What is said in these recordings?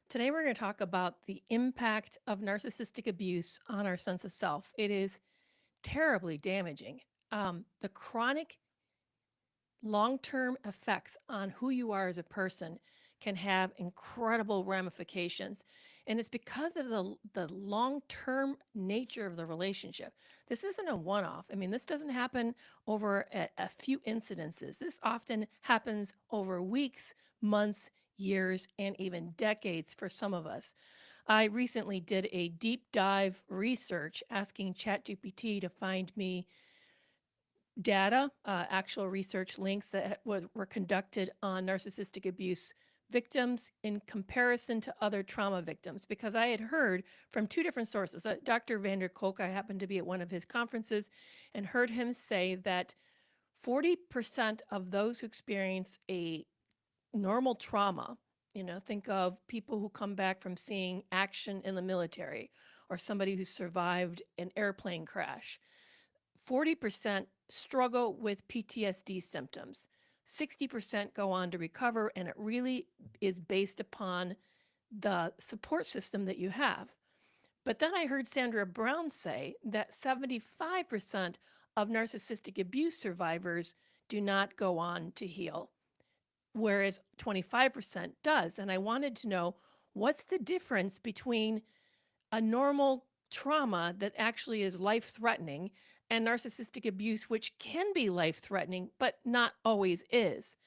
Today, we're going to talk about the impact of narcissistic abuse on our sense of self. It is terribly damaging. The chronic long term effects on who you are as a person can have incredible ramifications. And it's because of the long term nature of the relationship. This isn't a one off. I mean, this doesn't happen over a few incidences. This often happens over weeks, months, years, and even decades for some of us. I recently did a deep dive research asking ChatGPT to find me data, actual research links that were conducted on narcissistic abuse victims in comparison to other trauma victims, because I had heard from two different sources. Dr. Vander Kolk, I happened to be at one of his conferences and heard him say that 40% of those who experience a normal trauma, think of people who come back from seeing action in the military or somebody who survived an airplane crash, 40% struggle with PTSD symptoms. 60% go on to recover, and it really is based upon the support system that you have. But then I heard Sandra Brown say that 75% of narcissistic abuse survivors do not go on to heal, whereas 25% does. And I wanted to know, what's the difference between a normal trauma that actually is life threatening and narcissistic abuse, which can be life threatening, but not always is.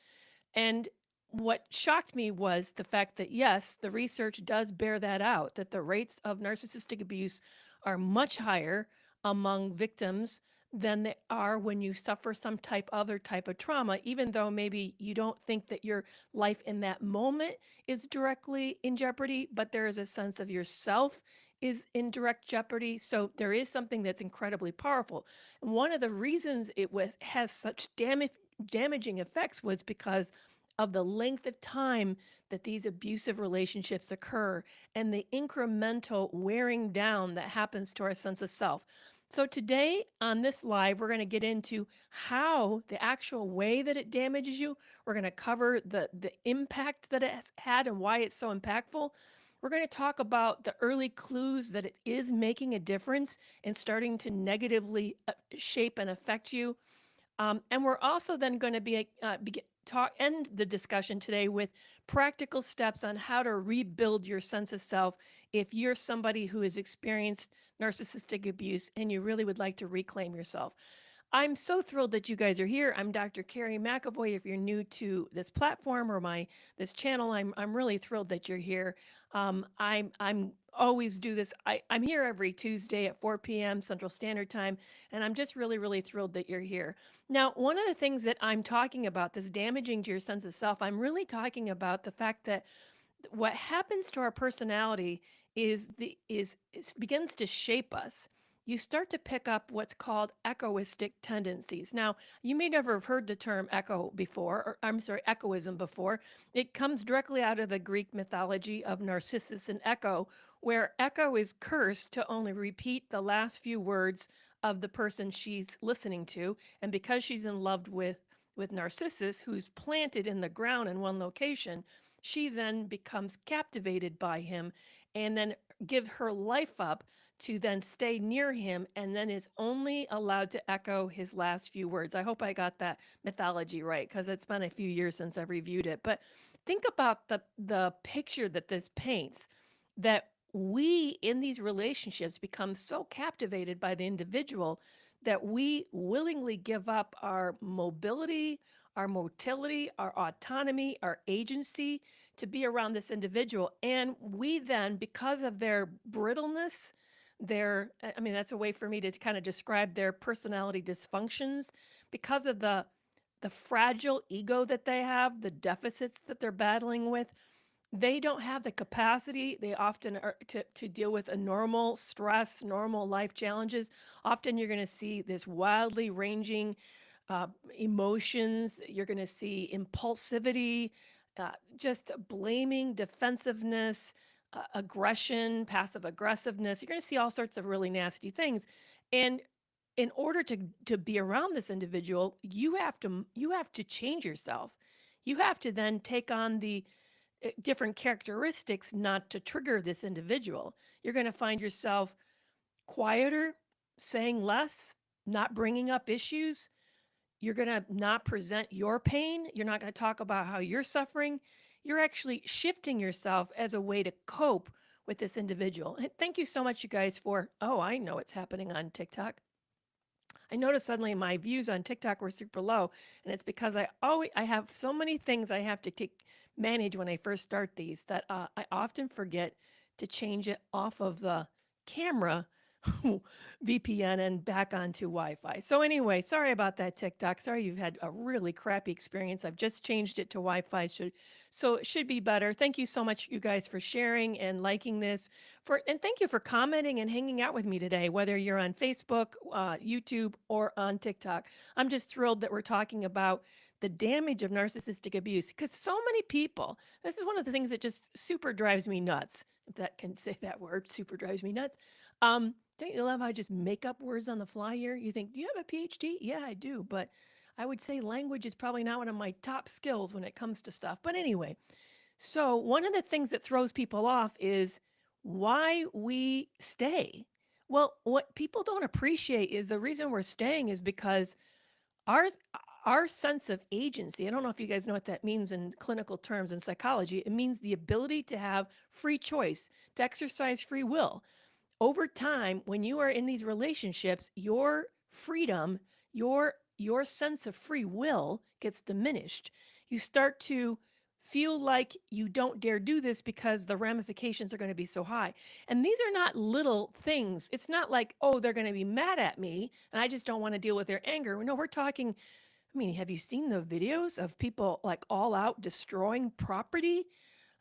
And what shocked me was the fact that, yes, the research does bear that out, that the rates of narcissistic abuse are much higher among victims than they are when you suffer some other type of trauma, even though maybe you don't think that your life in that moment is directly in jeopardy, but there is a sense of yourself is in direct jeopardy. So there is something that's incredibly powerful. And one of the reasons has such damaging effects was because of the length of time that these abusive relationships occur and the incremental wearing down that happens to our sense of self. So today on this live, we're going to get into how the actual way that it damages you. We're going to cover the impact that it has had and why it's so impactful. We're going to talk about the early clues that it is making a difference and starting to negatively shape and affect you. And we're also then going to end the discussion today with practical steps on how to rebuild your sense of self if you're somebody who has experienced narcissistic abuse and you really would like to reclaim yourself. I'm so thrilled that you guys are here. I'm Dr. Kerry McAvoy. If you're new to this platform or this channel, I'm really thrilled that you're here. I'm always do this. I'm here every Tuesday at 4 p.m. Central Standard Time, and I'm just really thrilled that you're here. Now, one of the things that I'm talking about, this damaging to your sense of self, I'm really talking about the fact that what happens to our personality begins to shape us. You start to pick up what's called echoistic tendencies. Now, you may never have heard the term echo before, or I'm sorry, echoism before. It comes directly out of the Greek mythology of Narcissus and Echo, where Echo is cursed to only repeat the last few words of the person she's listening to. And because she's in love with Narcissus, who's planted in the ground in one location, she then becomes captivated by him and then give her life up to then stay near him, and then is only allowed to echo his last few words. I hope I got that mythology right, because it's been a few years since I've reviewed it. But think about the picture that this paints, that we in these relationships become so captivated by the individual that we willingly give up our mobility, our motility, our autonomy, our agency to be around this individual. And we then, because of their brittleness, that's a way for me to kind of describe their personality dysfunctions, because of the fragile ego that they have, the deficits that they're battling with. They don't have the capacity, they often are, to deal with a normal stress, normal life challenges. Often you're going to see this wildly ranging emotions. You're going to see impulsivity, just blaming, defensiveness, aggression, passive aggressiveness. You're going to see all sorts of really nasty things. And in order to be around this individual, you have to change yourself. You have to then take on different characteristics not to trigger this individual. You're going to find yourself quieter, saying less, not bringing up issues. You're going to not present your pain. You're not going to talk about how you're suffering. You're actually shifting yourself as a way to cope with this individual. And thank you so much, you guys, for, oh, I know what's happening on TikTok. I noticed suddenly my views on TikTok were super low, and it's because I have so many things I have to manage when I first start these that I often forget to change it off of the camera VPN and back onto Wi-Fi. So anyway, sorry about that, TikTok. Sorry you've had a really crappy experience. I've just changed it to Wi-Fi, so it should be better. Thank you so much, you guys, for sharing and liking this. And thank you for commenting and hanging out with me today, whether you're on Facebook, YouTube, or on TikTok. I'm just thrilled that we're talking about the damage of narcissistic abuse, because so many people, this is one of the things that just super drives me nuts. If that can say that word, super drives me nuts. Don't you love how I just make up words on the fly here? You think, do you have a PhD? Yeah, I do. But I would say language is probably not one of my top skills when it comes to stuff. But anyway, so one of the things that throws people off is why we stay. Well, what people don't appreciate is the reason we're staying is because our our sense of agency, I don't know if you guys know what that means in clinical terms in psychology. It means the ability to have free choice, to exercise free will. Over time, when you are in these relationships, your freedom, your sense of free will gets diminished. You start to feel like you don't dare do this because the ramifications are going to be so high. And these are not little things. It's not like, oh, they're going to be mad at me and I just don't want to deal with their anger. No, we're talking, I mean, have you seen the videos of people like all out destroying property?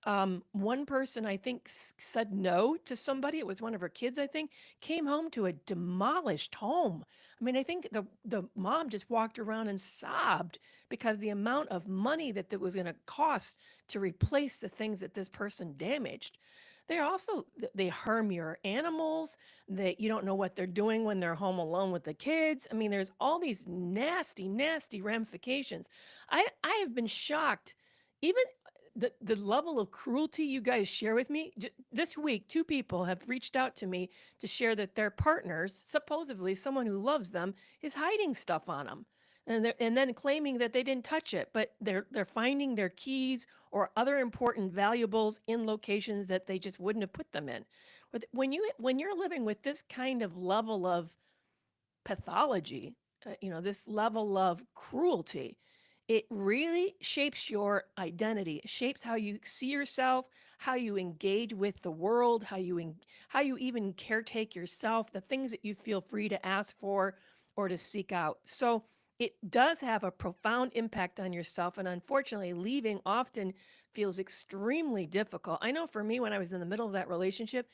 One person, I think, said no to somebody. It was one of her kids, I think, came home to a demolished home. I mean, I think the mom just walked around and sobbed because the amount of money that was going to cost to replace the things that this person damaged. They harm your animals. That you don't know what they're doing when they're home alone with the kids. I mean, there's all these nasty, nasty ramifications. I have been shocked. Even the level of cruelty you guys share with me. This week, 2 people have reached out to me to share that their partners, supposedly someone who loves them, is hiding stuff on them. And then claiming that they didn't touch it, but they're finding their keys or other important valuables in locations that they just wouldn't have put them in. When you're living with this kind of level of pathology, this level of cruelty, it really shapes your identity. It shapes how you see yourself, how you engage with the world, how you even caretake yourself, the things that you feel free to ask for or to seek out. So it does have a profound impact on yourself, and unfortunately, leaving often feels extremely difficult. I know for me, when I was in the middle of that relationship,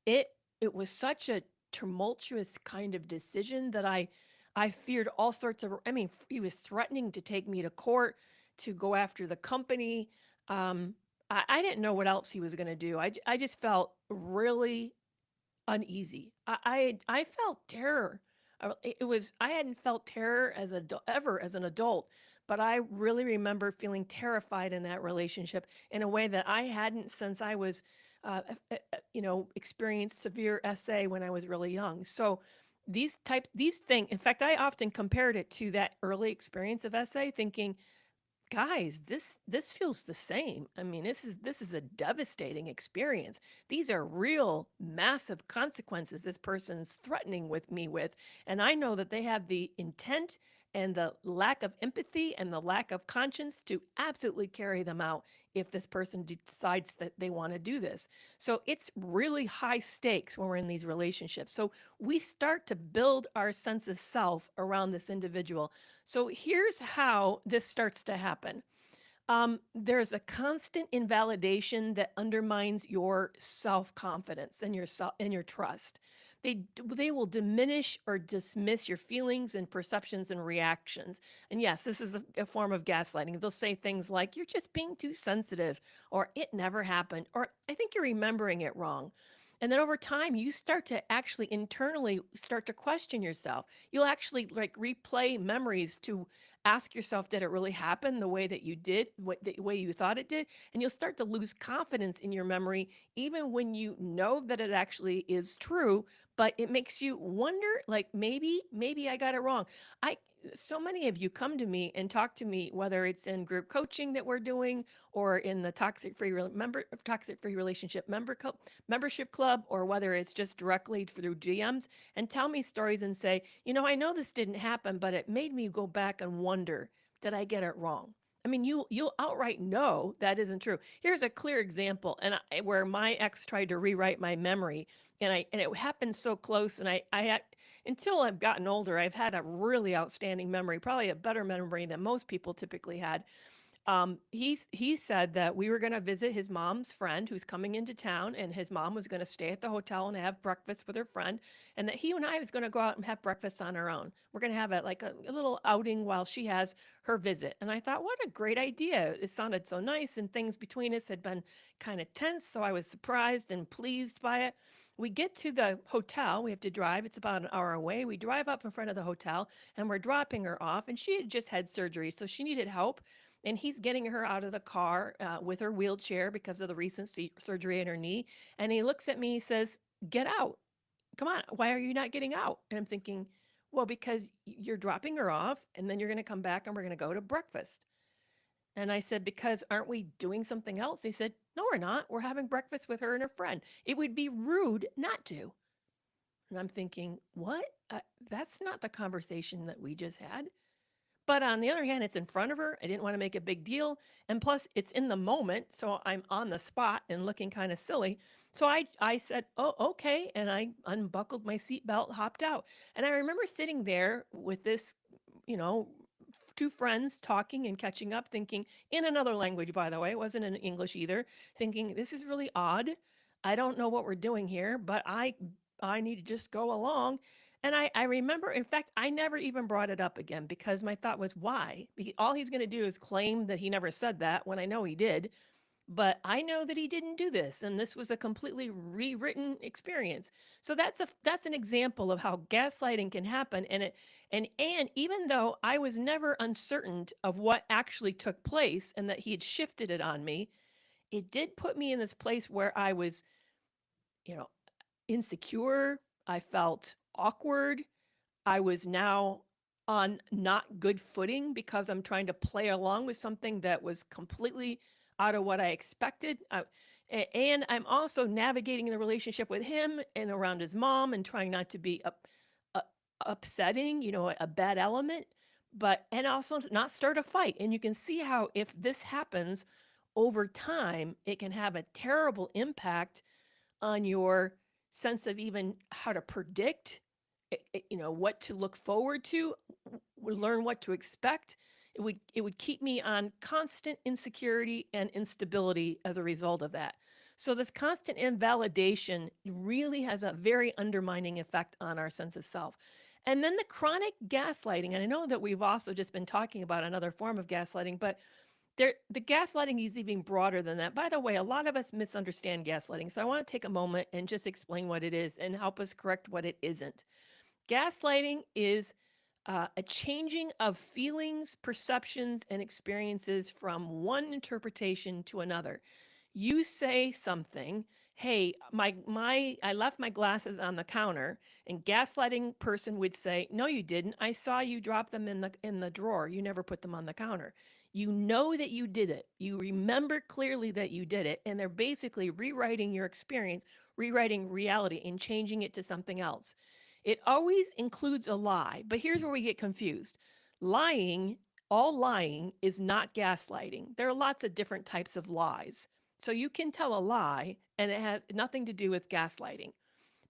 it it was such a tumultuous kind of decision that I feared all sorts of, I mean, he was threatening to take me to court, to go after the company. I didn't know what else he was going to do. I just felt really uneasy. I felt terror. I hadn't felt terror ever as an adult, but I really remember feeling terrified in that relationship in a way that I hadn't since I was, experienced severe SA when I was really young. So these things, in fact, I often compared it to that early experience of SA, thinking, guys, this feels the same. I mean, this is a devastating experience. These are real massive consequences this person's threatening with me with, and I know that they have the intent and the lack of empathy and the lack of conscience to absolutely carry them out if this person decides that they want to do this. So it's really high stakes when we're in these relationships. So we start to build our sense of self around this individual. So here's how this starts to happen. There's a constant invalidation that undermines your self-confidence and your trust. They will diminish or dismiss your feelings and perceptions and reactions. And yes, this is a form of gaslighting. They'll say things like, "You're just being too sensitive," or "It never happened," or "I think you're remembering it wrong." And then over time, you start to actually internally start to question yourself. You'll actually like replay memories to ask yourself, did it really happen the way that you did, the way you thought it did? And you'll start to lose confidence in your memory, even when you know that it actually is true, but it makes you wonder, like maybe I got it wrong. I So many of you come to me and talk to me, whether it's in group coaching that we're doing or in the toxic free relationship membership club, or whether it's just directly through DMs, and tell me stories and say, I know this didn't happen, but it made me go back and wonder, did I get it wrong? I mean, you'll outright know that isn't true. Here's a clear example, where my ex tried to rewrite my memory, and it happened so close, and I had, until I've gotten older, I've had a really outstanding memory, probably a better memory than most people typically had. He said that we were going to visit his mom's friend who's coming into town, and his mom was going to stay at the hotel and have breakfast with her friend, and that he and I was going to go out and have breakfast on our own. We're going to have a little outing while she has her visit. And I thought, what a great idea! It sounded so nice, and things between us had been kind of tense, so I was surprised and pleased by it. We get to the hotel. We have to drive. It's about an hour away. We drive up in front of the hotel, and we're dropping her off. And she had just had surgery, so she needed help, and he's getting her out of the car with her wheelchair because of the recent surgery in her knee. And he looks at me, he says, "Get out. Come on. Why are you not getting out?" And I'm thinking, well, because you're dropping her off, and then you're going to come back and we're going to go to breakfast. And I said, because aren't we doing something else? He said, no, we're not. We're having breakfast with her and her friend. It would be rude not to. And I'm thinking, what? That's not the conversation that we just had. But on the other hand, it's in front of her. I didn't want to make a big deal. And plus, it's in the moment. So I'm on the spot and looking kind of silly. So I said, oh, okay. And I unbuckled my seatbelt, hopped out. And I remember sitting there with this, you know, two friends talking and catching up, thinking in another language, by the way, it wasn't in English either, thinking this is really odd. I don't know what we're doing here, but I need to just go along. And I remember, in fact, I never even brought it up again because my thought was, why? All he's going to do is claim that he never said that when I know he did. But I know that he didn't do this, and this was a completely rewritten experience. So that's an example of how gaslighting can happen. And even though I was never uncertain of what actually took place and that he had shifted it on me, it did put me in this place where I was, you know, insecure. I felt awkward. I was now on not good footing because I'm trying to play along with something that was completely out of what I expected. And I'm also navigating the relationship with him and around his mom and trying not to be upsetting, a bad element, and also not start a fight. And you can see how if this happens over time, it can have a terrible impact on your sense of even how to predict, what to look forward to, learn what to expect. It would keep me on constant insecurity and instability as a result of that. So this constant invalidation really has a very undermining effect on our sense of self. And then the chronic gaslighting, and I know that we've also just been talking about another form of gaslighting, but the gaslighting is even broader than that. By the way, a lot of us misunderstand gaslighting. So I want to take a moment and just explain what it is and help us correct what it isn't. Gaslighting is a changing of feelings, perceptions, and experiences from one interpretation to another. You say something, hey, I left my glasses on the counter, and gaslighting person would say, no, you didn't. I saw you drop them in the drawer. You never put them on the counter. You know that you did it. You remember clearly that you did it, and they're basically rewriting your experience, rewriting reality, and changing it to something else. It always includes a lie, but here's where we get confused. Lying, all lying is not gaslighting. There are lots of different types of lies. So you can tell a lie and it has nothing to do with gaslighting.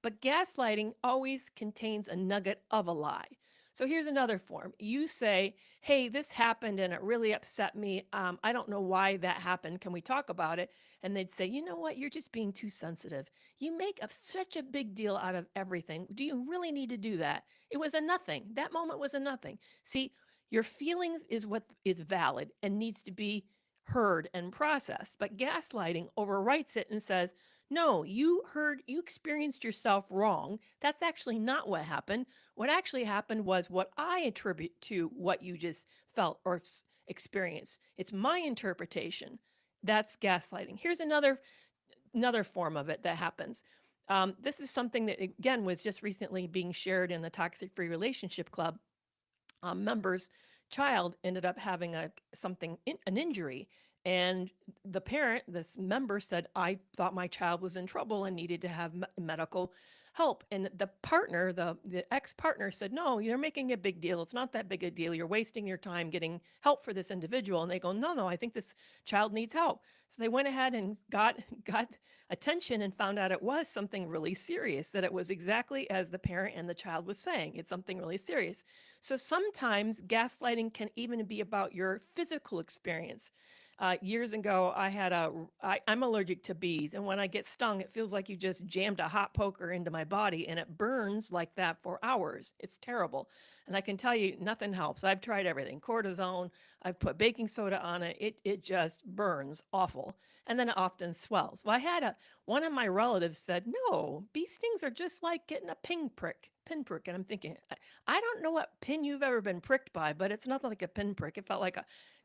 But gaslighting always contains a nugget of a lie. So here's another form. You say, hey, this happened and it really upset me. I don't know why that happened. Can we talk about it? And they'd say, you know what? You're just being too sensitive. You make such a big deal out of everything. Do you really need to do that? It was a nothing. That moment was a nothing. See, your feelings is what is valid and needs to be heard and processed. But gaslighting overwrites it and says, no, you experienced yourself wrong. That's actually not what happened. What actually happened was what I attribute to what you just felt or experienced. It's my interpretation. That's gaslighting. Here's another form of it that happens. This is something that, again, was just recently being shared in the Toxic Free Relationship Club. Members' child ended up having an injury, and the parent, this member, said, I thought my child was in trouble and needed to have medical help. And the partner, the ex-partner, said, no, you're making a big deal. It's not that big a deal. You're wasting your time getting help for this individual. And they go, no, I think this child needs help. So they went ahead and got attention and found out it was something really serious, that it was exactly as the parent and the child was saying. It's something really serious. So sometimes gaslighting can even be about your physical experience. Years ago, I'm allergic to bees, and when I get stung, it feels like you just jammed a hot poker into my body, and it burns like that for hours. It's terrible. And I can tell you, nothing helps. I've tried everything, cortisone, I've put baking soda on it. It just burns awful. And then it often swells. Well, one of my relatives said, no, bee stings are just like getting a pinprick. And I'm thinking, I don't know what pin you've ever been pricked by, but it's nothing like a pinprick. It felt like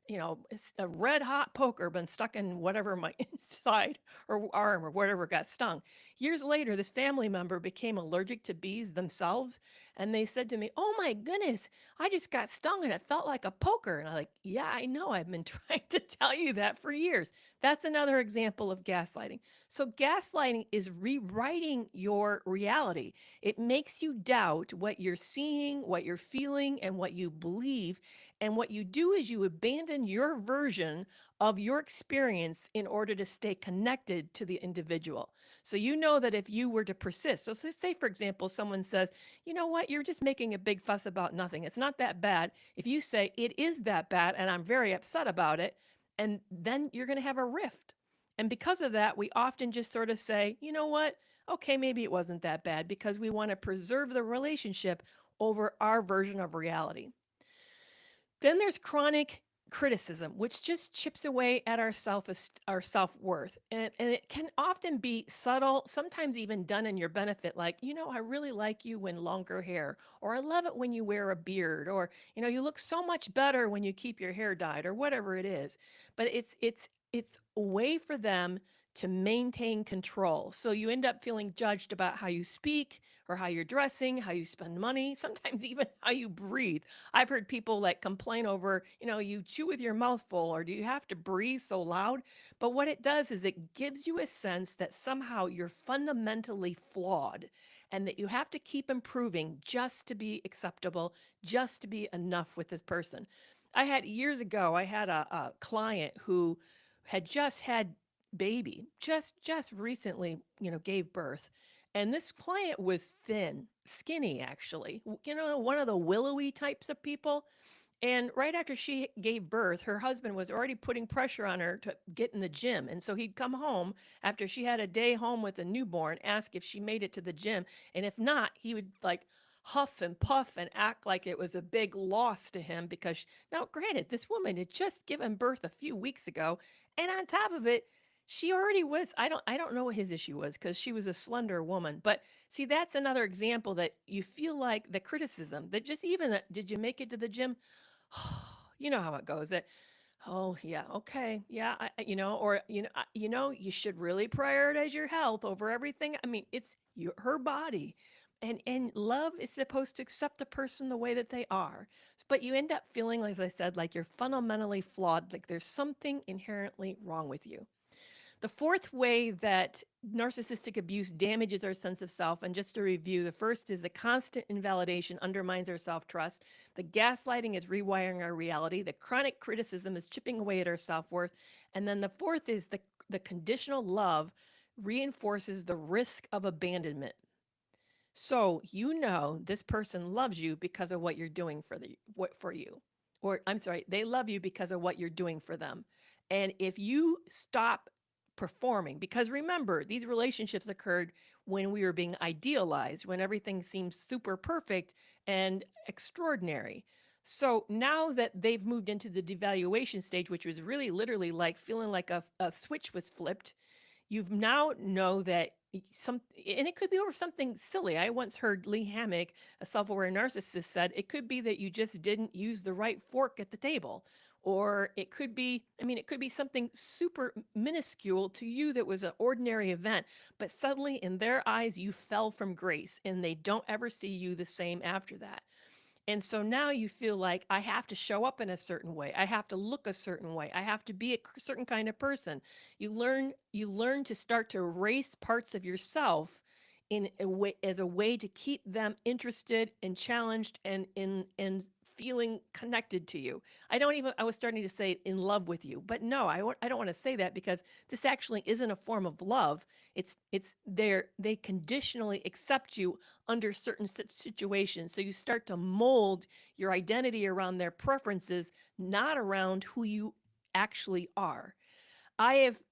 it's a red hot poker been stuck in whatever my inside or arm or whatever got stung. Years later, this family member became allergic to bees themselves. And they said to me, oh my goodness, I just got stung and it felt like a poker. And I'm like, yeah, I know. I've been trying to tell you that for years. That's another example of gaslighting. So gaslighting is rewriting your reality. It makes you doubt what you're seeing, what you're feeling, and what you believe. And what you do is you abandon your version of your experience in order to stay connected to the individual. So you know that if you were to persist, so say, for example, someone says, you know what, you're just making a big fuss about nothing. It's not that bad. If you say, it is that bad and I'm very upset about it, and then you're going to have a rift. And because of that, we often just sort of say, you know what, okay, maybe it wasn't that bad, because we want to preserve the relationship over our version of reality. Then there's chronic criticism, which just chips away at our self-worth. And it can often be subtle, sometimes even done in your benefit, like, I really like you when longer hair, or I love it when you wear a beard, or, you look so much better when you keep your hair dyed, or whatever it is. But it's a way for them to maintain control. So you end up feeling judged about how you speak or how you're dressing, how you spend money, sometimes even how you breathe. I've heard people like complain over, you chew with your mouth full, or do you have to breathe so loud? But what it does is it gives you a sense that somehow you're fundamentally flawed and that you have to keep improving just to be acceptable, just to be enough with this person. Years ago, I had a client who had just had baby, just recently, gave birth. And this client was thin, skinny, actually, one of the willowy types of people. And right after she gave birth, her husband was already putting pressure on her to get in the gym. And so he'd come home after she had a day home with a newborn, ask if she made it to the gym. And if not, he would like huff and puff and act like it was a big loss to him, because now, granted, this woman had just given birth a few weeks ago. And on top of it, she already was, I don't know what his issue was, because she was a slender woman. But see, that's another example that you feel like the criticism that just even that, did you make it to the gym? You know how it goes, that, oh yeah, okay, yeah, or you should really prioritize your health over everything. I mean, it's her body, and love is supposed to accept the person the way that they are. But you end up feeling, like I said, like you're fundamentally flawed, like there's something inherently wrong with you. The fourth way that narcissistic abuse damages our sense of self, and just to review, the first is the constant invalidation undermines our self-trust. The gaslighting is rewiring our reality. The chronic criticism is chipping away at our self-worth. And then the fourth is the conditional love reinforces the risk of abandonment. So this person loves you because of what you're doing for you. Or I'm sorry, they love you because of what you're doing for them. And if you stop performing, because remember, these relationships occurred when we were being idealized, when everything seems super perfect and extraordinary. So now that they've moved into the devaluation stage, which was really literally like feeling like a switch was flipped, you've now know that and it could be over something silly. I once heard Lee Hammock, a self-aware narcissist, said it could be that you just didn't use the right fork at the table. Or it could be, I mean, it could be something super minuscule to you that was an ordinary event, but suddenly in their eyes, you fell from grace and they don't ever see you the same after that. And so now you feel like I have to show up in a certain way. I have to look a certain way. I have to be a certain kind of person. You learn to start to erase parts of yourself in a way as a way to keep them interested and challenged and in feeling connected to you. I was starting to say in love with you, but no, I don't want to say that because this actually isn't a form of love. They conditionally accept you under certain situations. So you start to mold your identity around their preferences, not around who you actually are.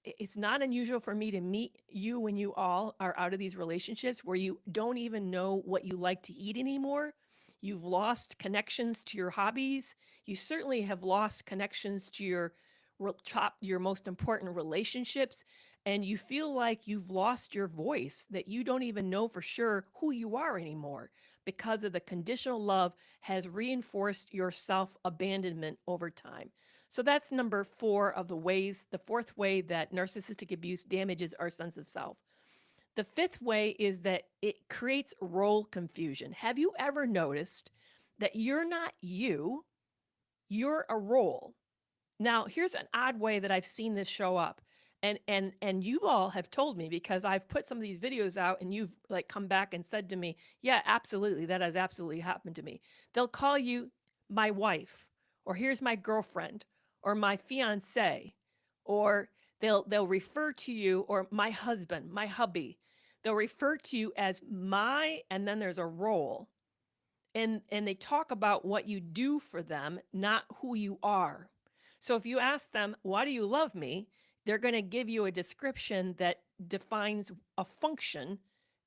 It's not unusual for me to meet you when you all are out of these relationships where you don't even know what you like to eat anymore. You've lost connections to your hobbies. You certainly have lost connections to your most important relationships. And you feel like you've lost your voice, that you don't even know for sure who you are anymore because of the conditional love has reinforced your self abandonment over time. So that's number 4 of the ways, the fourth way that narcissistic abuse damages our sense of self. The fifth way is that it creates role confusion. Have you ever noticed that you're not you, you're a role? Now, here's an odd way that I've seen this show up. And you all have told me because I've put some of these videos out and you've like come back and said to me, "Yeah, absolutely, that has absolutely happened to me." They'll call you my wife, or here's my girlfriend, or my fiance, or they'll refer to you, or my husband, my hubby. They'll refer to you as my, and then there's a role. And they talk about what you do for them, not who you are. So if you ask them, "Why do you love me?" they're going to give you a description that defines a function,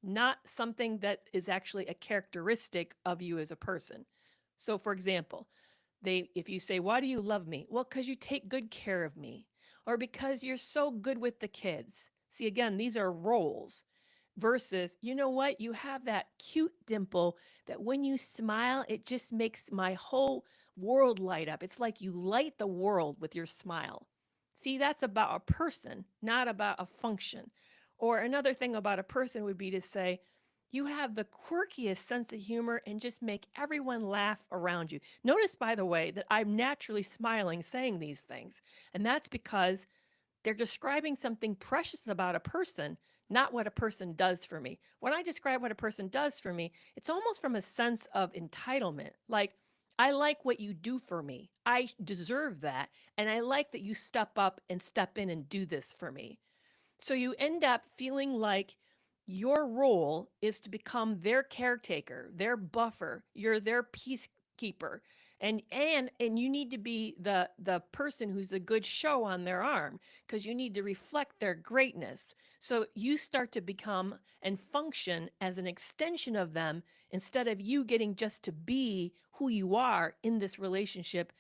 not something that is actually a characteristic of you as a person. So for example, if you say, "Why do you love me?" "Well, because you take good care of me," or "Because you're so good with the kids." See, again, these are roles versus, "You know what? You have that cute dimple that when you smile, it just makes my whole world light up. It's like you light the world with your smile." See, that's about a person, not about a function. Or another thing about a person would be to say, "You have the quirkiest sense of humor and just make everyone laugh around you." Notice, by the way, that I'm naturally smiling saying these things. And that's because they're describing something precious about a person, not what a person does for me. When I describe what a person does for me, it's almost from a sense of entitlement. Like, I like what you do for me. I deserve that. And I like that you step up and step in and do this for me. So you end up feeling like your role is to become their caretaker, their buffer, you're their peacekeeper. And you need to be the person who's a good show on their arm because you need to reflect their greatness. So you start to become and function as an extension of them instead of you getting just to be who you are in this relationship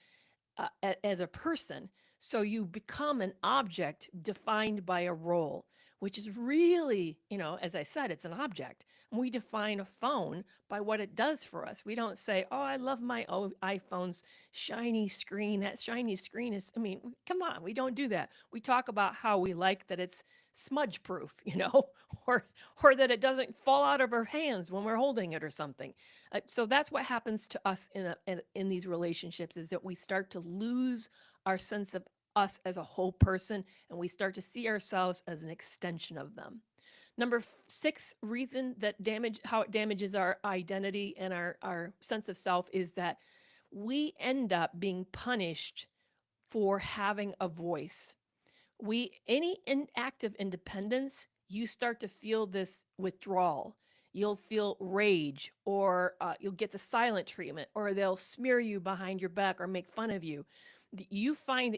as a person. So you become an object defined by a role, which is really, as I said, it's an object. And we define a phone by what it does for us. We don't say, "Oh, I love my iPhone's shiny screen. That shiny screen is," I mean, come on, we don't do that. We talk about how we like that it's smudge proof, or or that it doesn't fall out of our hands when we're holding it or something. So that's what happens to us in these relationships, is that we start to lose our sense of us as a whole person, and we start to see ourselves as an extension of them. Number 6 reason that how it damages our identity and our sense of self is that we end up being punished for having a voice. Any act of independence, you start to feel this withdrawal. You'll feel rage, or you'll get the silent treatment, or they'll smear you behind your back or make fun of you. You find,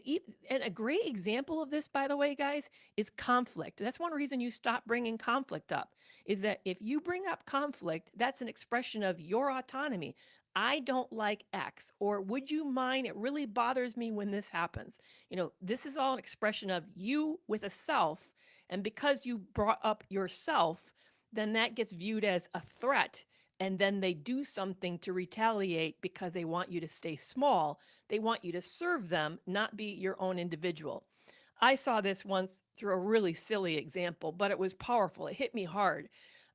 and a great example of this, by the way, guys, is conflict. That's one reason you stop bringing conflict up, is that if you bring up conflict, that's an expression of your autonomy. I don't like X, or would you mind? It really bothers me when this happens. This is all an expression of you with a self. And because you brought up yourself, then that gets viewed as a threat. And then they do something to retaliate because they want you to stay small. They want you to serve them, not be your own individual. I saw this once through a really silly example, but it was powerful. It hit me hard.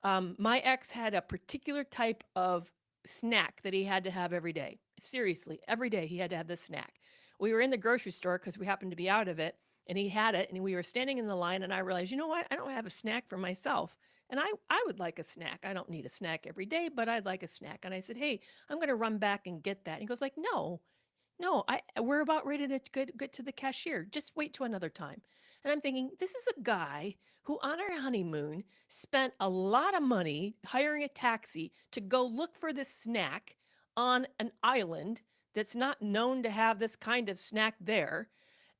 My ex had a particular type of snack that he had to have every day. Seriously, every day he had to have this snack. We were in the grocery store because we happened to be out of it, and he had it, and we were standing in the line, and I realized, you know what? I don't have a snack for myself. And I would like a snack. I don't need a snack every day, but I'd like a snack. And I said, hey, I'm going to run back and get that. And he goes like, no, we're about ready to get to the cashier. Just wait till another time. And I'm thinking, this is a guy who on our honeymoon spent a lot of money hiring a taxi to go look for this snack on an island that's not known to have this kind of snack there.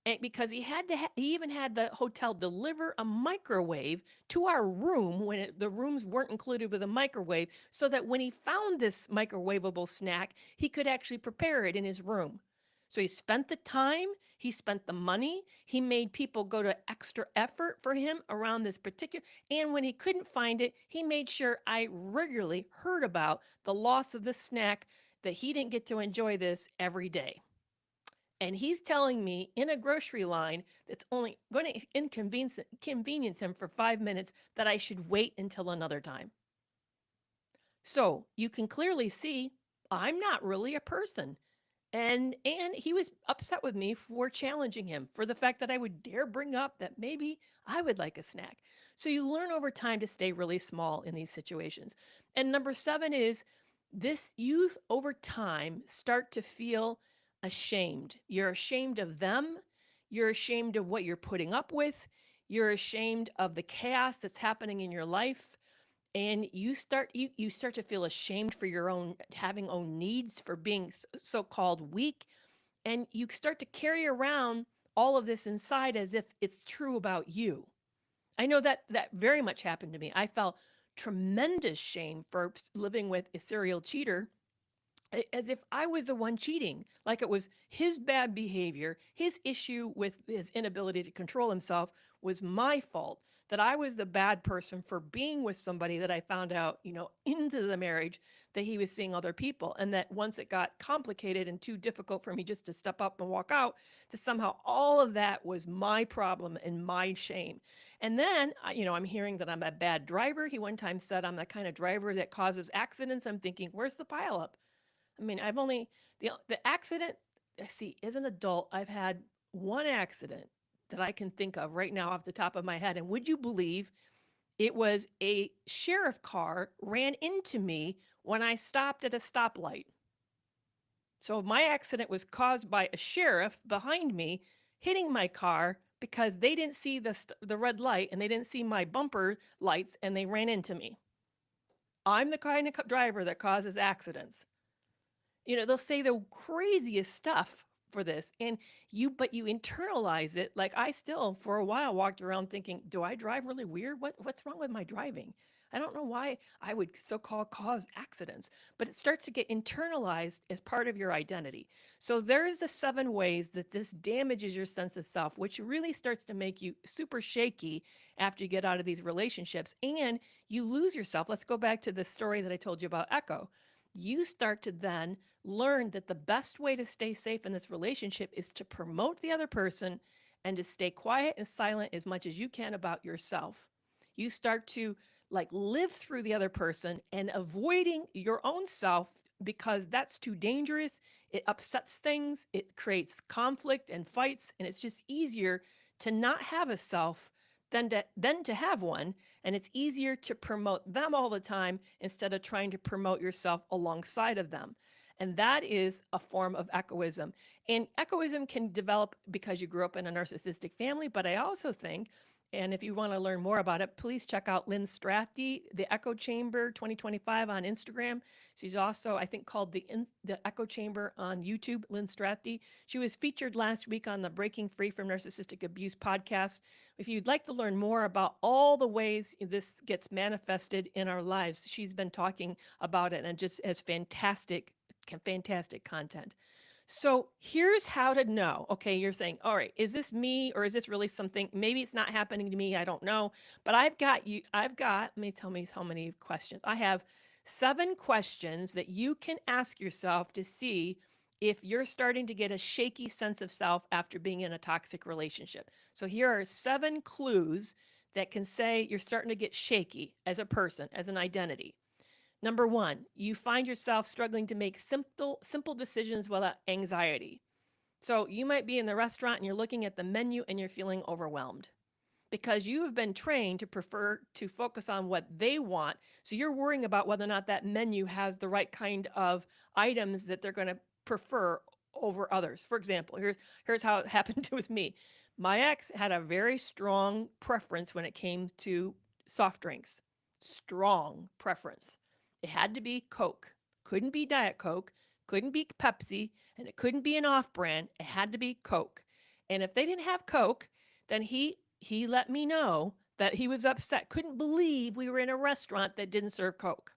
And because he had to, he even had the hotel deliver a microwave to our room when the rooms weren't included with a microwave, so that when he found this microwavable snack, he could actually prepare it in his room. So he spent the time, he spent the money, he made people go to extra effort for him around this particular, and when he couldn't find it, he made sure I regularly heard about the loss of the snack, that he didn't get to enjoy this every day. And he's telling me in a grocery line that's only going to inconvenience him for 5 minutes that I should wait until another time. So you can clearly see I'm not really a person. And he was upset with me for challenging him, for the fact that I would dare bring up that maybe I would like a snack. So you learn over time to stay really small in these situations. And number 7 is this: you over time start to feel ashamed. You're ashamed of them. You're ashamed of what you're putting up with. You're ashamed of the chaos that's happening in your life, and you start to feel ashamed for your own having own needs, for being so-called weak, and you start to carry around all of this inside as if it's true about you. I know that very much happened to me. I felt tremendous shame for living with a serial cheater, as if I was the one cheating, like it was his bad behavior, his issue with his inability to control himself was my fault, that I was the bad person for being with somebody that I found out, into the marriage, that he was seeing other people. And that once it got complicated and too difficult for me just to step up and walk out, that somehow all of that was my problem and my shame. And then, I'm hearing that I'm a bad driver. He one time said I'm the kind of driver that causes accidents. I'm thinking, where's the pileup? I mean, I've only the accident. I see, as an adult, I've had one accident that I can think of right now off the top of my head. And would you believe it was a sheriff car ran into me when I stopped at a stoplight? So my accident was caused by a sheriff behind me hitting my car because they didn't see the red light, and they didn't see my bumper lights, and they ran into me. I'm the kind of driver that causes accidents. They'll say the craziest stuff for this, and but you internalize it. Like, I still for a while walked around thinking, do I drive really weird? What's wrong with my driving? I don't know why I would so-called cause accidents, but it starts to get internalized as part of your identity. So there's the 7 ways that this damages your sense of self, which really starts to make you super shaky after you get out of these relationships, and you lose yourself. Let's go back to the story that I told you about Echo. You start to then learn that the best way to stay safe in this relationship is to promote the other person and to stay quiet and silent as much as you can about yourself. You start to live through the other person and avoiding your own self, because that's too dangerous. It upsets things, it creates conflict and fights, and it's just easier to not have a self than to have one. And it's easier to promote them all the time instead of trying to promote yourself alongside of them. And that is a form of echoism. And echoism can develop because you grew up in a narcissistic family. But I also think, and if you want to learn more about it, please check out Lynn Strathy, the Echo Chamber 2025 on Instagram. She's also, I think, called the Echo Chamber on YouTube, Lynn Strathy. She was featured last week on the Breaking Free from Narcissistic Abuse podcast. If you'd like to learn more about all the ways this gets manifested in our lives, she's been talking about it and just has fantastic fantastic content. So here's how to know. Okay, you're saying, all right, is this me or is this really something? Maybe it's not happening to me. I don't know. But I've got you, let me tell me how many questions. I have 7 questions that you can ask yourself to see if you're starting to get a shaky sense of self after being in a toxic relationship. So here are 7 clues that can say you're starting to get shaky as a person, as an identity. Number 1, you find yourself struggling to make simple decisions without anxiety. So you might be in the restaurant and you're looking at the menu and you're feeling overwhelmed because you have been trained to prefer to focus on what they want. So you're worrying about whether or not that menu has the right kind of items that they're going to prefer over others. For example, here's how it happened with me. My ex had a very strong preference when it came to soft drinks. Strong preference. It had to be Coke. Couldn't be Diet Coke, couldn't be Pepsi, and it couldn't be an off-brand. It had to be Coke. And if they didn't have Coke, then he let me know that he was upset. Couldn't believe we were in a restaurant that didn't serve Coke.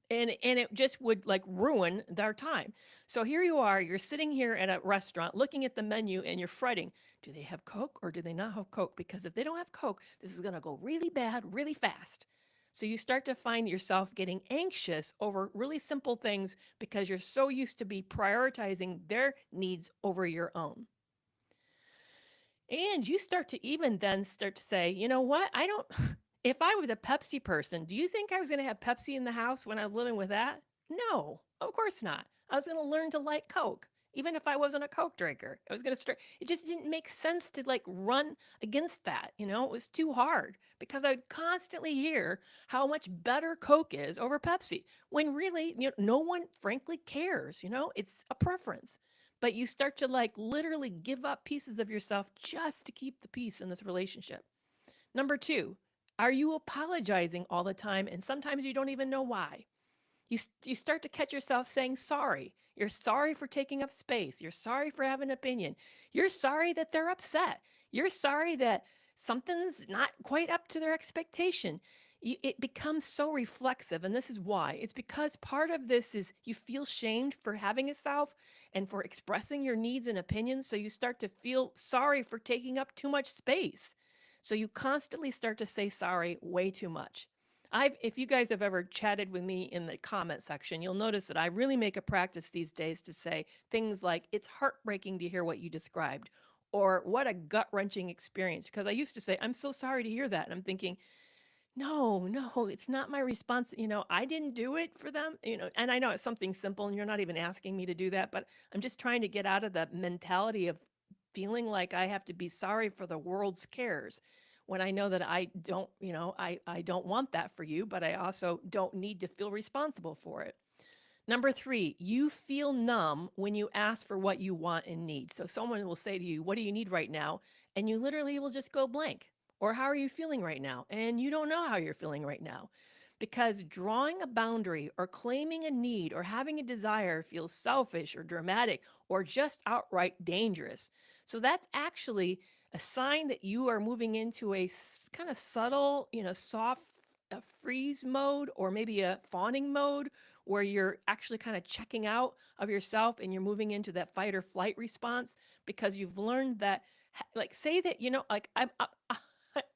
And it just would like ruin their time. So here you are, you're sitting here at a restaurant looking at the menu and you're fretting, do they have Coke or do they not have Coke? Because if they don't have Coke, this is going to go really bad, really fast. So you start to find yourself getting anxious over really simple things because you're so used to be prioritizing their needs over your own. And you start to even then start to say, you know what? I don't, if I was a Pepsi person, do you think I was going to have Pepsi in the house when I was living with that? No, of course not. I was going to learn to like Coke, even if I wasn't a Coke drinker. I was going to start, it just didn't make sense to like run against that. You know, it was too hard because I would constantly hear how much better Coke is over Pepsi when really, no one frankly cares. It's a preference, but you start to like literally give up pieces of yourself just to keep the peace in this relationship. Number 2, are you apologizing all the time and sometimes you don't even know why? You start to catch yourself saying sorry. You're sorry for taking up space. You're sorry for having an opinion. You're sorry that they're upset. You're sorry that something's not quite up to their expectation. It becomes so reflexive, and this is why. It's because part of this is you feel shamed for having a self and for expressing your needs and opinions, so you start to feel sorry for taking up too much space. So you constantly start to say sorry way too much. If you guys have ever chatted with me in the comment section, you'll notice that I really make a practice these days to say things like, it's heartbreaking to hear what you described, or what a gut-wrenching experience. Because I used to say, I'm so sorry to hear that. And I'm thinking, no, it's not my response. I didn't do it for them, and I know it's something simple and you're not even asking me to do that, but I'm just trying to get out of the mentality of feeling like I have to be sorry for the world's cares when I know that I don't, I don't want that for you, but I also don't need to feel responsible for it. Number 3, you feel numb when you ask for what you want and need. So someone will say to you, what do you need right now? And you literally will just go blank. Or how are you feeling right now? And you don't know how you're feeling right now. Because drawing a boundary or claiming a need or having a desire feels selfish or dramatic or just outright dangerous. So that's actually a sign that you are moving into a kind of subtle, soft freeze mode or maybe a fawning mode where you're actually kind of checking out of yourself and you're moving into that fight or flight response because you've learned that, like, say that, like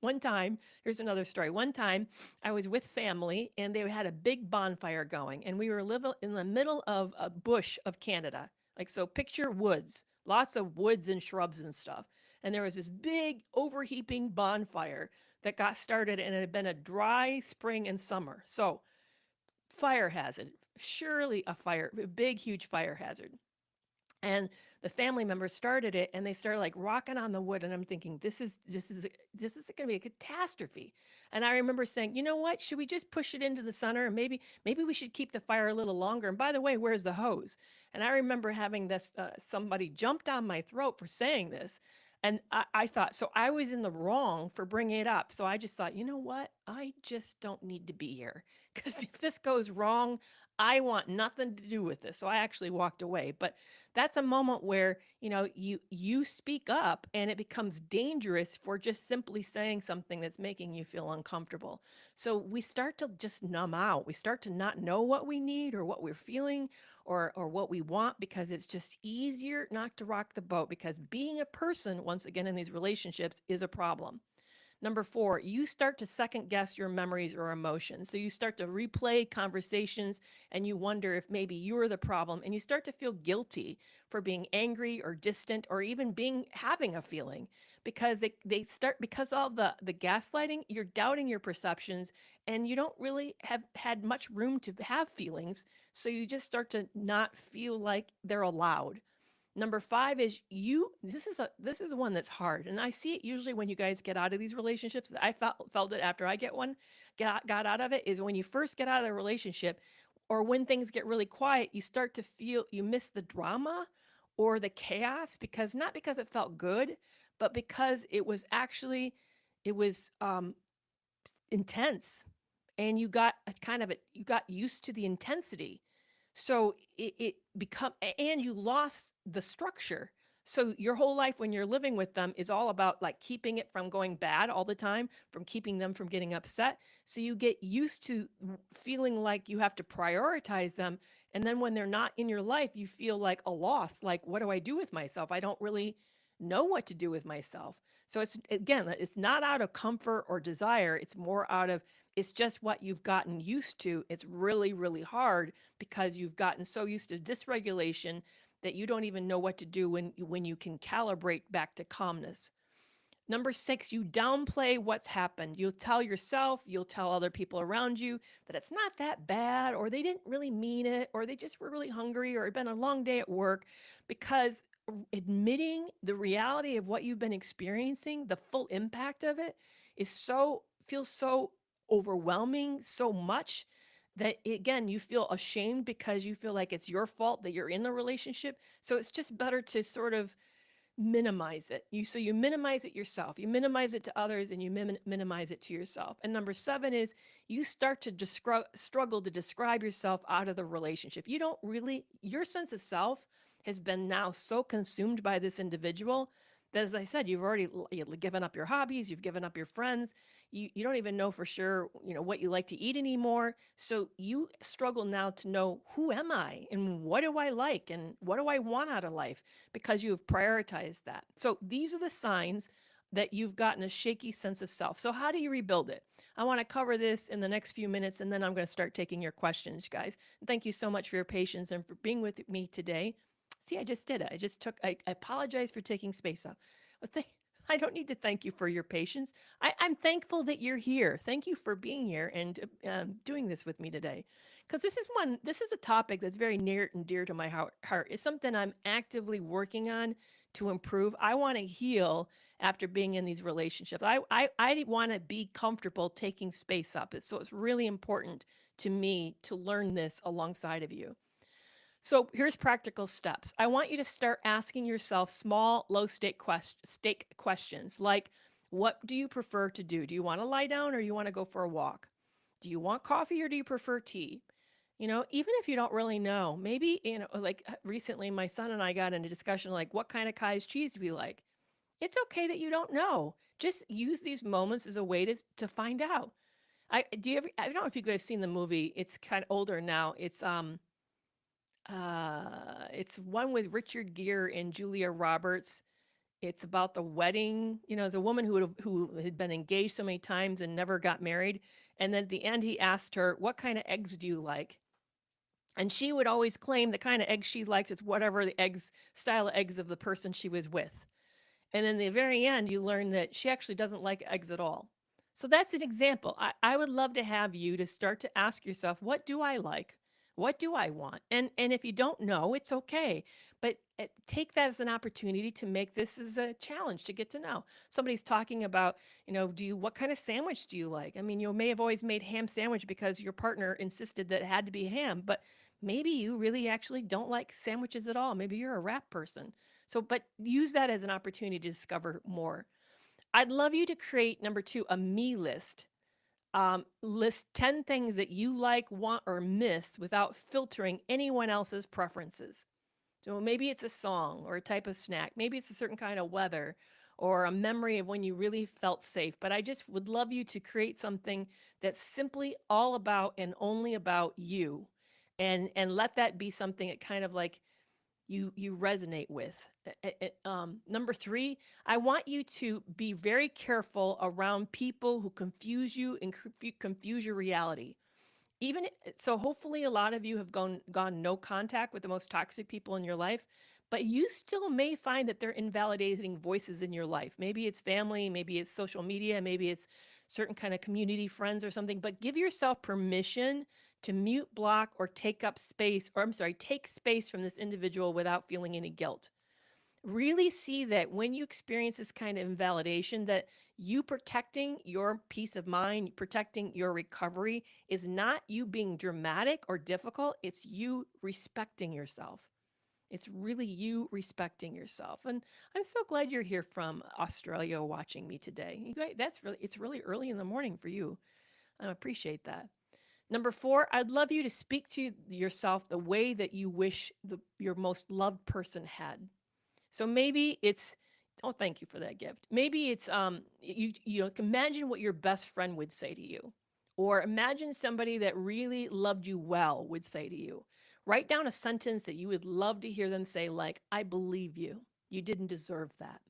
one time, here's another story. One time I was with family and they had a big bonfire going and we were living in the middle of a bush of Canada. Like, so picture woods, lots of woods and shrubs and stuff. And there was this big overheaping bonfire that got started and it had been a dry spring and summer. So fire hazard, surely a big, huge fire hazard. And the family members started it and they started like rocking on the wood. And I'm thinking, this is going to be a catastrophe. And I remember saying, you know what, should we just push it into the center? And maybe we should keep the fire a little longer. And by the way, where's the hose? And I remember having this, somebody jumped on my throat for saying this. And I thought, so I was in the wrong for bringing it up. So I just thought, you know what? I just don't need to be here. Because if this goes wrong, I want nothing to do with this. So I actually walked away. But that's a moment where, you speak up and it becomes dangerous for just simply saying something that's making you feel uncomfortable. So we start to just numb out. We start to not know what we need or what we're feeling or what we want, because it's just easier not to rock the boat, because being a person, once again, in these relationships is a problem. Number four, you start to second guess your memories or emotions. So you start to replay conversations and you wonder if maybe you're the problem, and you start to feel guilty for being angry or distant or even having a feeling, because they start, because all the gaslighting, you're doubting your perceptions and you don't really have had much room to have feelings. So you just start to not feel like they're allowed. Number five is this is one that's hard. And I see it usually when you guys get out of these relationships. I felt it after I got out of it, is when you first get out of the relationship, or when things get really quiet, you start to feel you miss the drama or the chaos, because not because it felt good, but because it was intense, and you got used to the intensity. So it become and you lost the structure. So your whole life when you're living with them is all about like keeping it from going bad all the time, from keeping them from getting upset. So you get used to feeling like you have to prioritize them. And then when they're not in your life, you feel like a loss. Like, what do I do with myself? I don't really know what to do with myself. So it's not out of comfort or desire. It's more out of, it's just what you've gotten used to. It's really, really hard because you've gotten so used to dysregulation that you don't even know what to do when you can calibrate back to calmness. Number six, you downplay what's happened. You'll tell yourself, you'll tell other people around you that it's not that bad, or they didn't really mean it, or they just were really hungry, or it'd been a long day at work, because admitting the reality of what you've been experiencing, the full impact of it, feels so overwhelming, so much that again, you feel ashamed because you feel like it's your fault that you're in the relationship. So it's just better to sort of minimize it. You minimize it yourself, you minimize it to others, and you minimize it to yourself. And number seven is you start to struggle to describe yourself out of the relationship. You don't really, your sense of self has been now so consumed by this individual that, as I said, you've given up your hobbies, you've given up your friends, you don't even know for sure, what you like to eat anymore. So you struggle now to know, who am I and what do I like and what do I want out of life, because you have prioritized that. So these are the signs that you've gotten a shaky sense of self. So how do you rebuild it? I want to cover this in the next few minutes, and then I'm going to start taking your questions, guys. Thank you so much for your patience and for being with me today. See, I just did it. I apologize for taking space up. But I don't need to thank you for your patience. I'm thankful that you're here. Thank you for being here and doing this with me today. Because this is a topic that's very near and dear to my heart. It's something I'm actively working on to improve. I want to heal after being in these relationships. I want to be comfortable taking space up. So it's really important to me to learn this alongside of you. So here's practical steps. I want you to start asking yourself small, stake questions like, what do you prefer to do? Do you want to lie down or you want to go for a walk? Do you want coffee or do you prefer tea? Even if you don't really know, maybe, like recently my son and I got in a discussion like, what kind of Kai's cheese do we like? It's okay that you don't know. Just use these moments as a way to find out. I don't know if you guys seen the movie. It's kind of older now. It's one with Richard Gere and Julia Roberts. It's about the wedding. As a woman who had been engaged so many times and never got married. And then at the end, he asked her, "What kind of eggs do you like?" And she would always claim the kind of eggs she liked is whatever the style of eggs of the person she was with. And then the very end, you learn that she actually doesn't like eggs at all. So that's an example. I would love to have you to start to ask yourself, what do I like? What do I want? And if you don't know, it's okay. But take that as an opportunity to make this as a challenge to get to know. Somebody's talking about, what kind of sandwich do you like? I mean, you may have always made ham sandwich because your partner insisted that it had to be ham, but maybe you really actually don't like sandwiches at all. Maybe you're a wrap person. So, but use that as an opportunity to discover more. I'd love you to create, number two, a me list. List 10 things that you like, want, or miss without filtering anyone else's preferences. So maybe it's a song or a type of snack. Maybe it's a certain kind of weather or a memory of when you really felt safe. But I just would love you to create something that's simply all about and only about you. And let that be something that kind of like you resonate with. Number three, I want you to be very careful around people who confuse you and confuse your reality. Even so, hopefully a lot of you have gone no contact with the most toxic people in your life, but you still may find that they're invalidating voices in your life. Maybe it's family, maybe it's social media, maybe it's certain kind of community friends or something, but give yourself permission to mute, block, or take up space, or I'm sorry, take space from this individual without feeling any guilt. Really see that when you experience this kind of invalidation, that you protecting your peace of mind, protecting your recovery is not you being dramatic or difficult, it's you respecting yourself. It's really you respecting yourself. And I'm so glad you're here from Australia watching me today. You guys, it's really early in the morning for you. I appreciate that. Number four, I'd love you to speak to yourself the way that you wish your most loved person had. So maybe it's, oh, thank you for that gift. Maybe it's you imagine what your best friend would say to you, or imagine somebody that really loved you well would say to you. Write down a sentence that you would love to hear them say, like, "I believe you. You didn't deserve that."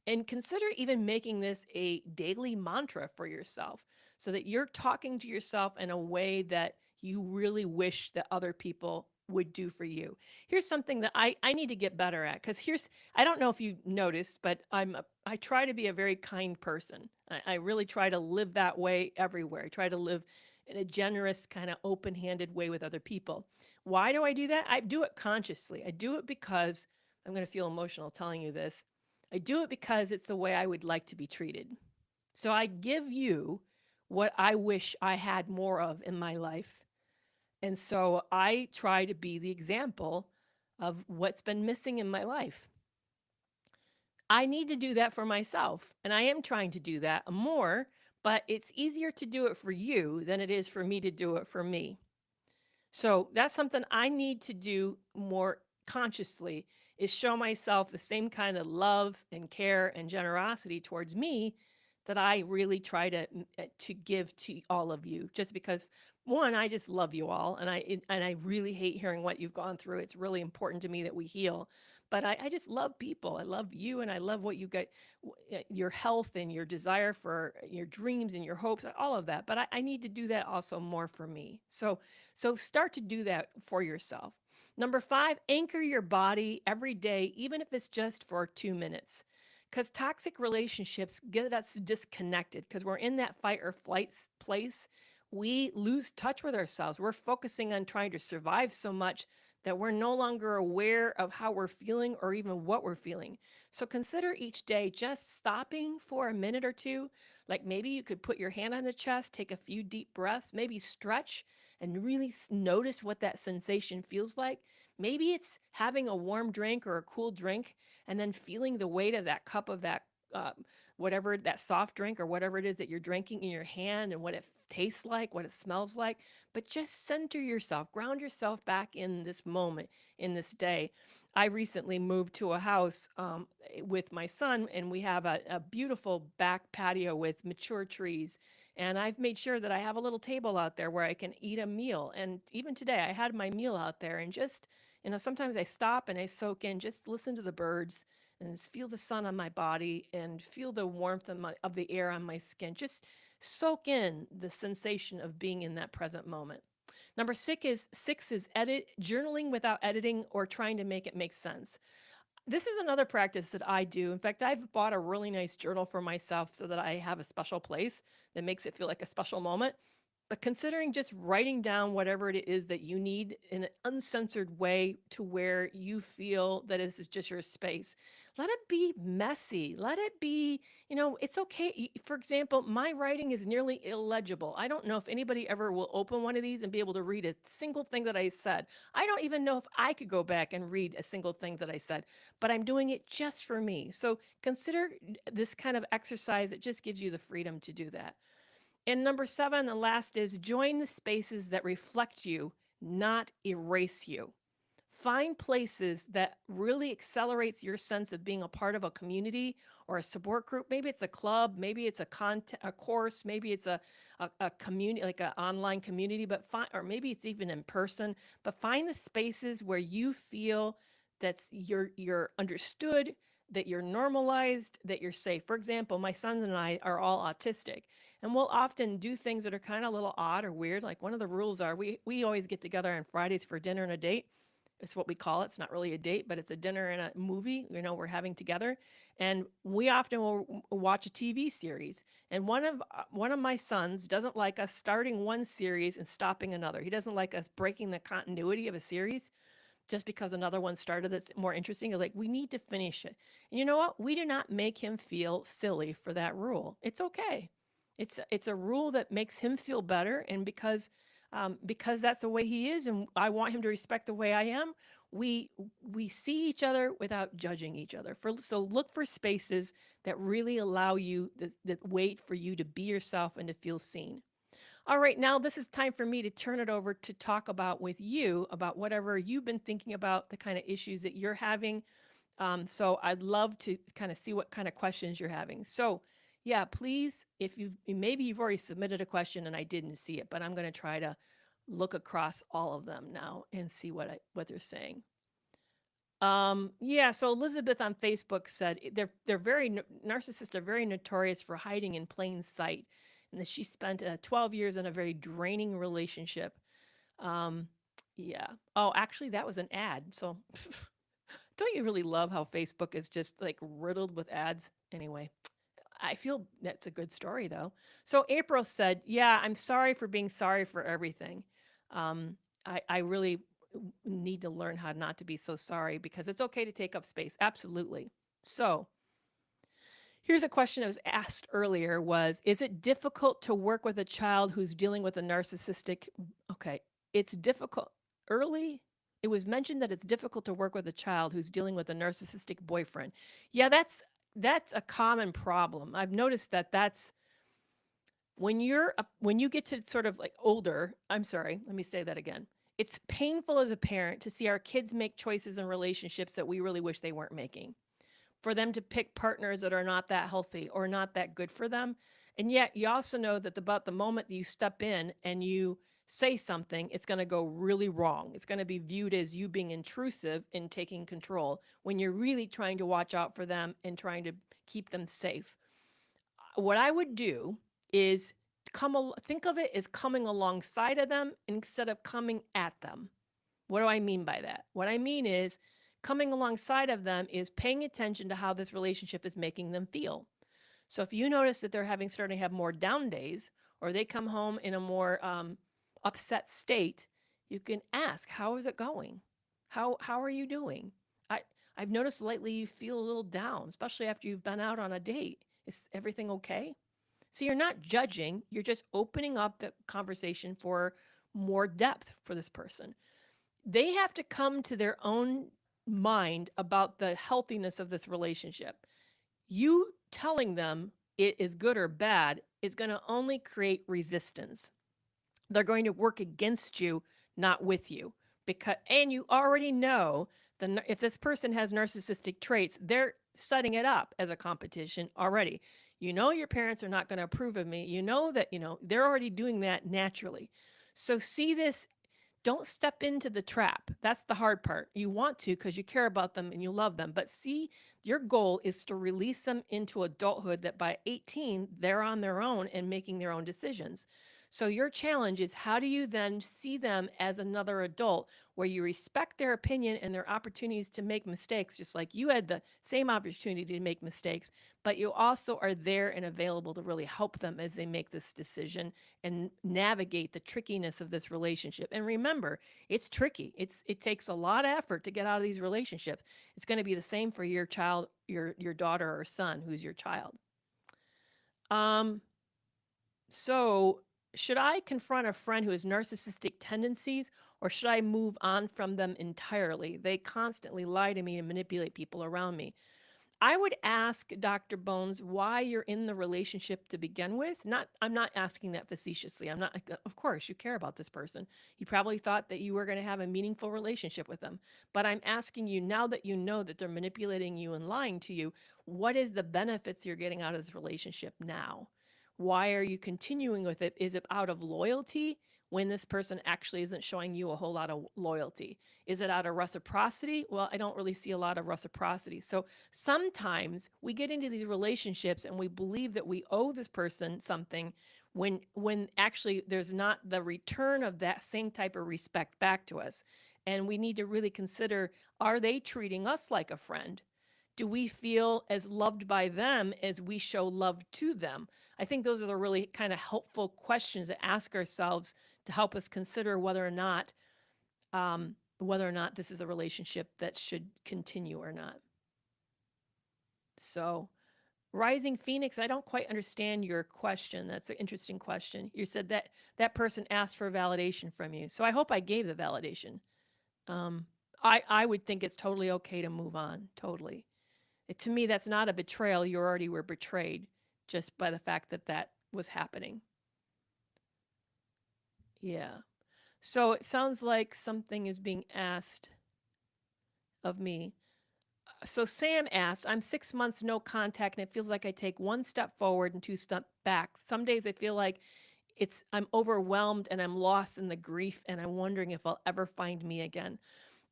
And consider even making this a daily mantra for yourself so that you're talking to yourself in a way that you really wish that other people would do for you. Here's something that I need to get better at, because I don't know if you noticed, but I try to be a very kind person. I really try to live that way everywhere. I try to live in a generous, kind of open handed way with other people. Why do I do that? I do it consciously. I do it because I'm going to feel emotional telling you this. I do it because it's the way I would like to be treated. So I give you what I wish I had more of in my life. And so I try to be the example of what's been missing in my life. I need to do that for myself. And I am trying to do that more, but it's easier to do it for you than it is for me to do it for me. So that's something I need to do more consciously, is show myself the same kind of love and care and generosity towards me that I really try to give to all of you, just because one, I just love you all, and I really hate hearing what you've gone through. It's really important to me that we heal. But I just love people. I love you, and I love what you got, your health and your desire for your dreams and your hopes, all of that. But I need to do that also more for me. So start to do that for yourself. Number five, anchor your body every day, even if it's just for 2 minutes. Because toxic relationships get us disconnected because we're in that fight or flight place. We lose touch with ourselves. We're focusing on trying to survive so much that we're no longer aware of how we're feeling or even what we're feeling. So consider each day just stopping for a minute or two. Like maybe you could put your hand on the chest, take a few deep breaths, maybe stretch and really notice what that sensation feels like. Maybe it's having a warm drink or a cool drink and then feeling the weight of that cup of that whatever, that soft drink or whatever it is that you're drinking in your hand, and what it tastes like, what it smells like. But just center yourself, ground yourself back in this moment, in this day. I recently moved to a house with my son, and we have a beautiful back patio with mature trees. And I've made sure that I have a little table out there where I can eat a meal. And even today, I had my meal out there, and just, sometimes I stop and I soak in, just listen to the birds and feel the sun on my body and feel the warmth of the air on my skin. Just soak in the sensation of being in that present moment. Number six is journaling without editing or trying to make it make sense. This is another practice that I do. In fact, I've bought a really nice journal for myself so that I have a special place that makes it feel like a special moment. But considering just writing down whatever it is that you need in an uncensored way to where you feel that this is just your space, let it be messy. Let it be, it's okay. For example, my writing is nearly illegible. I don't know if anybody ever will open one of these and be able to read a single thing that I said. I don't even know if I could go back and read a single thing that I said, but I'm doing it just for me. So consider this kind of exercise. It just gives you the freedom to do that. And number 7, the last is join the spaces that reflect you, not erase you. Find places that really accelerates your sense of being a part of a community or a support group. Maybe it's a club, maybe it's a course, maybe it's a community, like an online community, but or maybe it's even in person. But find the spaces where you feel that's you're understood, that you're normalized, that you're safe. For example, my sons and I are all autistic, and we'll often do things that are kind of a little odd or weird. Like one of the rules are we always get together on Fridays for dinner and a date. It's what we call it. It's not really a date, but it's a dinner and a movie, we're having together. And we often will watch a TV series. And one of my sons doesn't like us starting one series and stopping another. He doesn't like us breaking the continuity of a series just because another one started that's more interesting. Like, we need to finish it. And you know what? We do not make him feel silly for that rule. It's okay. It's a rule that makes him feel better, and because that's the way he is, and I want him to respect the way I am. We we see each other without judging each other. So look for spaces that really allow you that wait for you to be yourself and to feel seen. All right, now this is time for me to turn it over to talk about with you about whatever you've been thinking about, the kind of issues that you're having. So I'd love to kind of see what kind of questions you're having. So yeah, please, if maybe you've already submitted a question and I didn't see it, but I'm going to try to look across all of them now and see what they're saying. Yeah, so Elizabeth on Facebook said they're very narcissists are very notorious for hiding in plain sight, and that she spent 12 years in a very draining relationship. Um, yeah. Oh, actually, that was an ad. So, don't you really love how Facebook is just like riddled with ads? Anyway, I feel that's a good story though. So April said, "Yeah, I'm sorry for being sorry for everything. Um, I really need to learn how not to be so sorry because it's okay to take up space. Absolutely." So here's a question that was asked earlier: was, is it difficult to work with a child who's dealing with a narcissistic? Okay, it's difficult. Early, it was mentioned that it's difficult to work with a child who's dealing with a narcissistic boyfriend. Yeah, that's a common problem. I've noticed that that's when you get to sort of like older. I'm sorry, let me say that again. It's painful as a parent to see our kids make choices in relationships that we really wish they weren't making, for them to pick partners that are not that healthy or not that good for them. And yet you also know that about the moment that you step in and you say something, it's going to go really wrong. It's going to be viewed as you being intrusive in taking control when you're really trying to watch out for them and trying to keep them safe. What I would do is think of it as coming alongside of them instead of coming at them. What do I mean by that? What I mean is coming alongside of them is paying attention to how this relationship is making them feel. So if you notice that they're starting to have more down days, or they come home in a more upset state, you can ask, "How is it going? How are you doing? I I've noticed lately you feel a little down, especially after you've been out on a date. Is everything okay?" So you're not judging, you're just opening up the conversation for more depth for this person. They have to come to their own mind about the healthiness of this relationship. You telling them it is good or bad is going to only create resistance. They're going to work against you, not with you. And you already know that if this person has narcissistic traits, they're setting it up as a competition already. You know your parents are not going to approve of me. You know that, they're already doing that naturally. So see this, don't step into the trap. That's the hard part. You want to because you care about them and you love them. But see, your goal is to release them into adulthood, that by 18, they're on their own and making their own decisions. So your challenge is, how do you then see them as another adult where you respect their opinion and their opportunities to make mistakes, just like you had the same opportunity to make mistakes, but you also are there and available to really help them as they make this decision and navigate the trickiness of this relationship. And remember, it's tricky. It takes a lot of effort to get out of these relationships. It's going to be the same for your child, your daughter or son who's your child. So should I confront a friend who has narcissistic tendencies, or should I move on from them entirely? They constantly lie to me and manipulate people around me. I would ask Dr. Bones why you're in the relationship to begin with. I'm not asking that facetiously. I'm not, of course, you care about this person. You probably thought that you were going to have a meaningful relationship with them. But I'm asking you now that you know that they're manipulating you and lying to you, what is the benefits you're getting out of this relationship now? Why are you continuing with it? Is it out of loyalty when this person actually isn't showing you a whole lot of loyalty? Is it out of reciprocity? Well, I don't really see a lot of reciprocity. So sometimes we get into these relationships and we believe that we owe this person something when actually there's not the return of that same type of respect back to us. And we need to really consider, are they treating us like a friend? Do we feel as loved by them as we show love to them? I think those are the really kind of helpful questions to ask ourselves to help us consider whether or not this is a relationship that should continue or not. So, Rising Phoenix, I don't quite understand your question. That's an interesting question. You said that that person asked for validation from you. So I hope I gave the validation. Um, I would think it's totally okay to move on. Totally. To me, that's not a betrayal. You already were betrayed just by the fact that that was happening. Yeah. So it sounds like something is being asked of me. So Sam asked, I'm 6 months no contact and it feels like I take one step forward and two steps back. Some days I feel like I'm overwhelmed and I'm lost in the grief and I'm wondering if I'll ever find me again.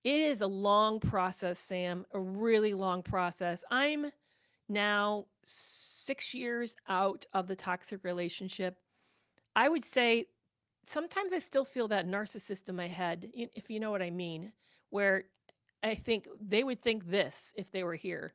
It is a long process, Sam, a really long process. I'm now 6 years out of the toxic relationship. I would say sometimes I still feel that narcissist in my head, if you know what I mean, where I think they would think this if they were here.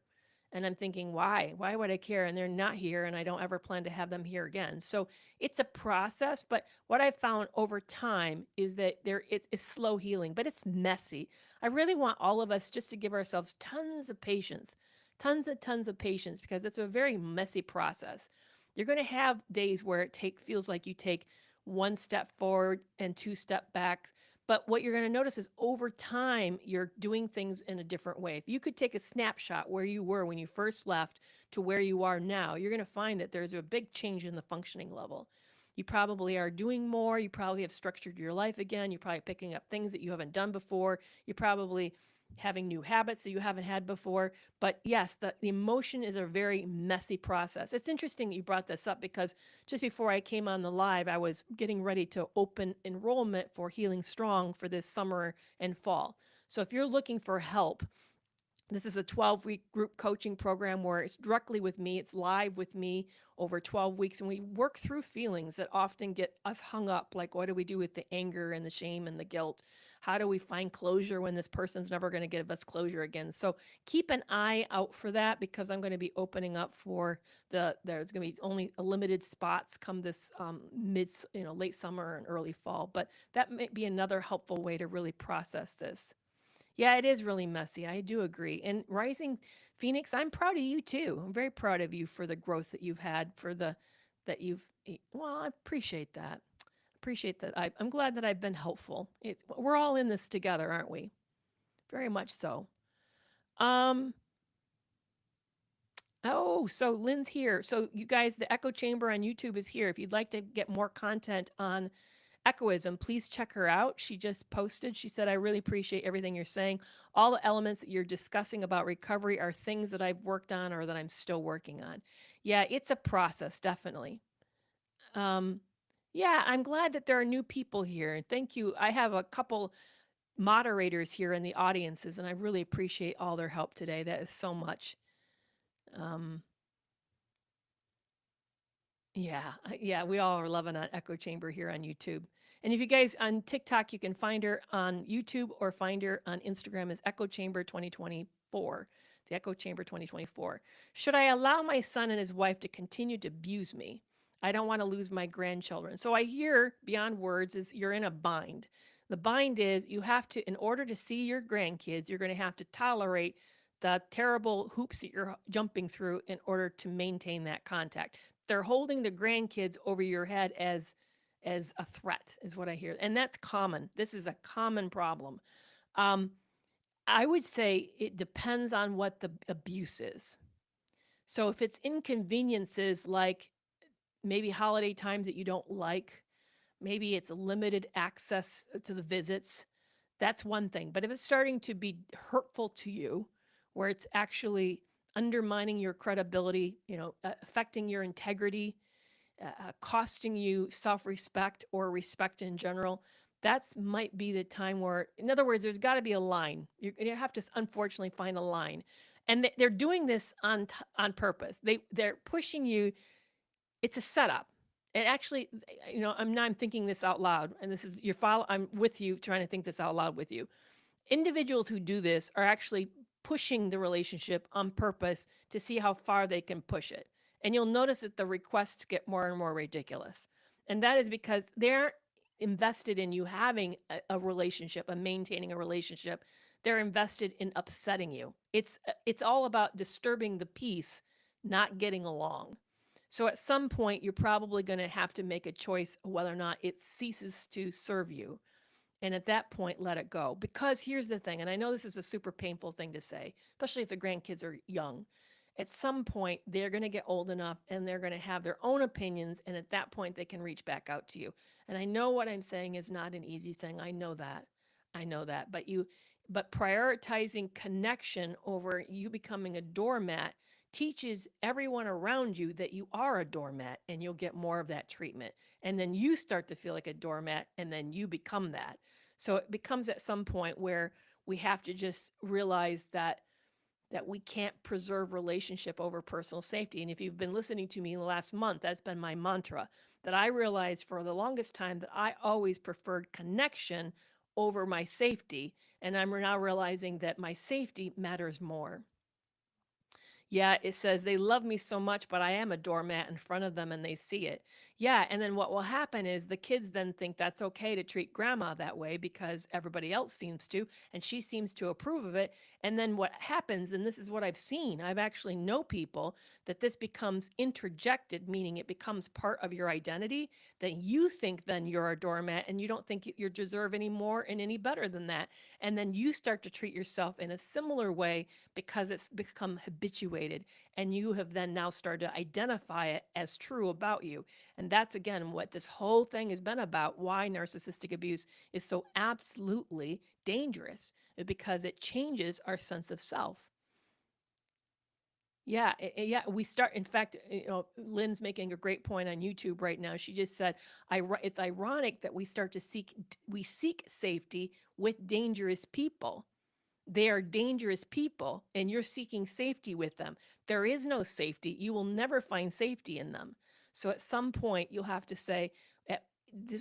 And I'm thinking, why? Why would I care? And they're not here, and I don't ever plan to have them here again. So it's a process. But what I've found over time is that it's slow healing, but it's messy. I really want all of us just to give ourselves tons of patience, tons of patience, because it's a very messy process. You're going to have days where feels like you take one step forward and two step back. But what you're going to notice is over time, you're doing things in a different way. If you could take a snapshot where you were when you first left to where you are now, you're going to find that there's a big change in the functioning level. You probably are doing more. You probably have structured your life again. You're probably picking up things that you haven't done before. You're probably having new habits that you haven't had before. But yes, the emotion is a very messy process. It's interesting that you brought this up because just before I came on the live, I was getting ready to open enrollment for Healing Strong for this summer and fall. So if you're looking for help, this is a 12-week group coaching program where it's directly with me. It's live with me over 12 weeks. And we work through feelings that often get us hung up. Like, what do we do with the anger and the shame and the guilt? How do we find closure when this person's never going to give us closure again? So keep an eye out for that because I'm going to be opening up for there's going to be only a limited spots come this late summer and early fall. But that may be another helpful way to really process this. Yeah, it is really messy. I do agree. And Rising Phoenix, I'm proud of you too. I'm very proud of you for the growth that you've had, well, I appreciate that. Appreciate that. I'm glad that I've been helpful. We're all in this together, aren't we? Very much so. Oh, so Lynn's here. So you guys, the echo chamber on YouTube is here. If you'd like to get more content on echoism, please check her out. She just posted. She said, I really appreciate everything you're saying. All the elements that you're discussing about recovery are things that I've worked on or that I'm still working on. Yeah, it's a process, definitely. Yeah, I'm glad that there are new people here. Thank you. I have a couple moderators here in the audiences, and I really appreciate all their help today. That is so much. Yeah, we all are loving on Echo Chamber here on YouTube. And if you guys on TikTok, you can find her on YouTube or find her on Instagram as Echo Chamber 2024. The Echo Chamber 2024. Should I allow my son and his wife to continue to abuse me? I don't want to lose my grandchildren. So I hear beyond words is you're in a bind. The bind is you have to, in order to see your grandkids, you're going to have to tolerate the terrible hoops that you're jumping through in order to maintain that contact. They're holding the grandkids over your head as a threat is what I hear. And that's common. This is a common problem. I would say it depends on what the abuse is. So if it's inconveniences like maybe holiday times that you don't like, maybe it's limited access to the visits, that's one thing. But if it's starting to be hurtful to you, where it's actually undermining your credibility, affecting your integrity, costing you self-respect or respect in general, that's might be the time where, in other words, there's got to be a line. You have to unfortunately find a line, and they're doing this on purpose. They're pushing you. It's a setup. And actually, I'm thinking this out loud, and this is your follow. I'm with you, trying to think this out loud with you. Individuals who do this are actually pushing the relationship on purpose to see how far they can push it. And you'll notice that the requests get more and more ridiculous. And that is because they're invested in you having a relationship and maintaining a relationship. They're invested in upsetting you. It's all about disturbing the peace, not getting along. So at some point, you're probably going to have to make a choice whether or not it ceases to serve you. And at that point, let it go. Because here's the thing, and I know this is a super painful thing to say, especially if the grandkids are young. At some point, they're going to get old enough and they're going to have their own opinions. And at that point, they can reach back out to you. And I know what I'm saying is not an easy thing. I know that. I know that. But prioritizing connection over you becoming a doormat teaches everyone around you that you are a doormat, and you'll get more of that treatment. And then you start to feel like a doormat, and then you become that. So it becomes at some point where we have to just realize that we can't preserve relationship over personal safety. And if you've been listening to me in the last month, that's been my mantra, that I realized for the longest time that I always preferred connection over my safety. And I'm now realizing that my safety matters more. Yeah, it says they love me so much, but I am a doormat in front of them and they see it. Yeah, and then what will happen is the kids then think that's okay to treat grandma that way because everybody else seems to, and she seems to approve of it. And then what happens, and this is what I've seen, I've actually know people that this becomes interjected, meaning it becomes part of your identity, that you think then you're a doormat and you don't think you deserve any more and any better than that. And then you start to treat yourself in a similar way because it's become habituated, and you have then now started to identify it as true about you. And that's again what this whole thing has been about, why narcissistic abuse is so absolutely dangerous, because it changes our sense of self. Yeah, yeah. We start. In fact, Lynn's making a great point on YouTube right now. She just said, "It's ironic that we seek safety with dangerous people. They are dangerous people, and you're seeking safety with them. There is no safety. You will never find safety in them. So at some point, you'll have to say,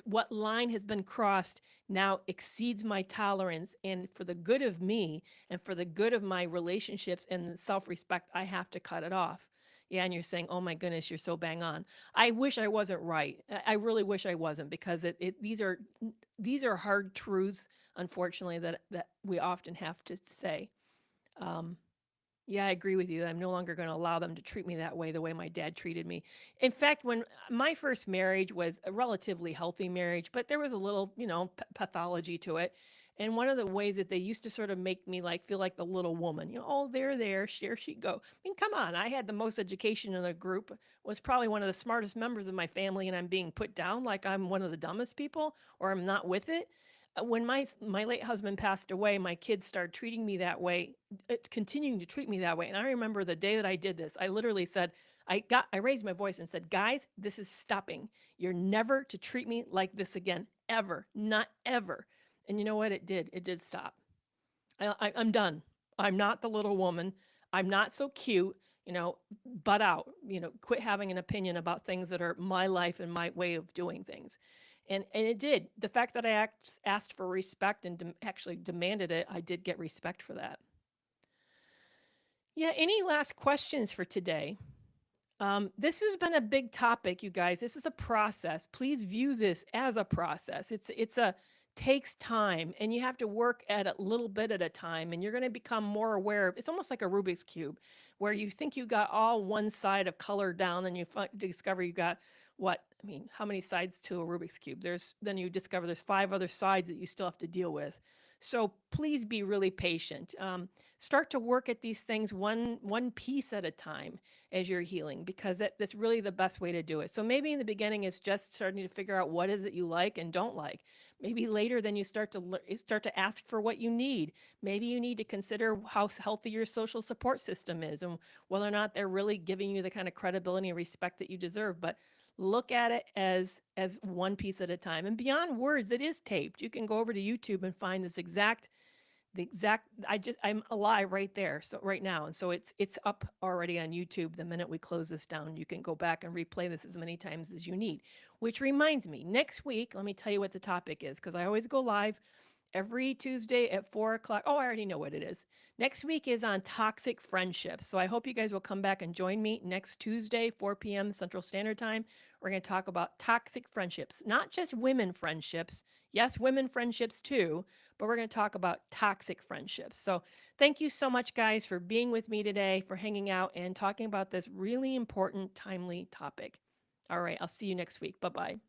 what line has been crossed now exceeds my tolerance, and for the good of me and for the good of my relationships and self-respect, I have to cut it off." Yeah, and you're saying, oh my goodness, you're so bang on. I wish I wasn't right. I really wish I wasn't, because these are hard truths, unfortunately, that we often have to say. Um, yeah, I agree with you. I'm no longer going to allow them to treat me that way my dad treated me. In fact, when my first marriage was a relatively healthy marriage, but there was a little, pathology to it. And one of the ways that they used to sort of make me feel like the little woman, oh, there she go. I mean, come on, I had the most education in the group, was probably one of the smartest members of my family, and I'm being put down like I'm one of the dumbest people, or I'm not with it. When my late husband passed away, my kids started treating me that way, continuing to treat me that way. And I remember the day that I did this, I literally said, I raised my voice and said, guys, this is stopping. You're never to treat me like this again, ever, not ever. And you know what? It did. It did stop. I'm done. I'm not the little woman. I'm not so cute, butt out, quit having an opinion about things that are my life and my way of doing things. And it did. The fact that I asked for respect and actually demanded it, I did get respect for that. Yeah, any last questions for today? This has been a big topic, you guys. This is a process. Please view this as a process. It's a takes time, and you have to work at a little bit at a time, and you're going to become more aware of. It's almost like a Rubik's cube, where you think you got all one side of color down, and you discover you got how many sides to a Rubik's cube? Then you discover there's 5 other sides that you still have to deal with. So please be really patient. Start to work at these things one piece at a time as you're healing, because that's really the best way to do it. So maybe in the beginning it's just starting to figure out what is it you like and don't like. Maybe later then you start to ask for what you need. Maybe you need to consider how healthy your social support system is and whether or not they're really giving you the kind of credibility and respect that you deserve. But look at it as one piece at a time. And beyond words, it is taped. You can go over to YouTube and find I'm alive right there, so right now. And so it's up already on YouTube. The minute we close this down, you can go back and replay this as many times as you need. Which reminds me, next week, let me tell you what the topic is, because I always go live every Tuesday at 4 o'clock. Oh, I already know what it is. Next week is on toxic friendships. So I hope you guys will come back and join me next Tuesday, 4 p.m. Central Standard Time. We're going to talk about toxic friendships, not just women friendships. Yes, women friendships too, but we're going to talk about toxic friendships. So thank you so much, guys, for being with me today, for hanging out and talking about this really important, timely topic. All right, I'll see you next week. Bye bye.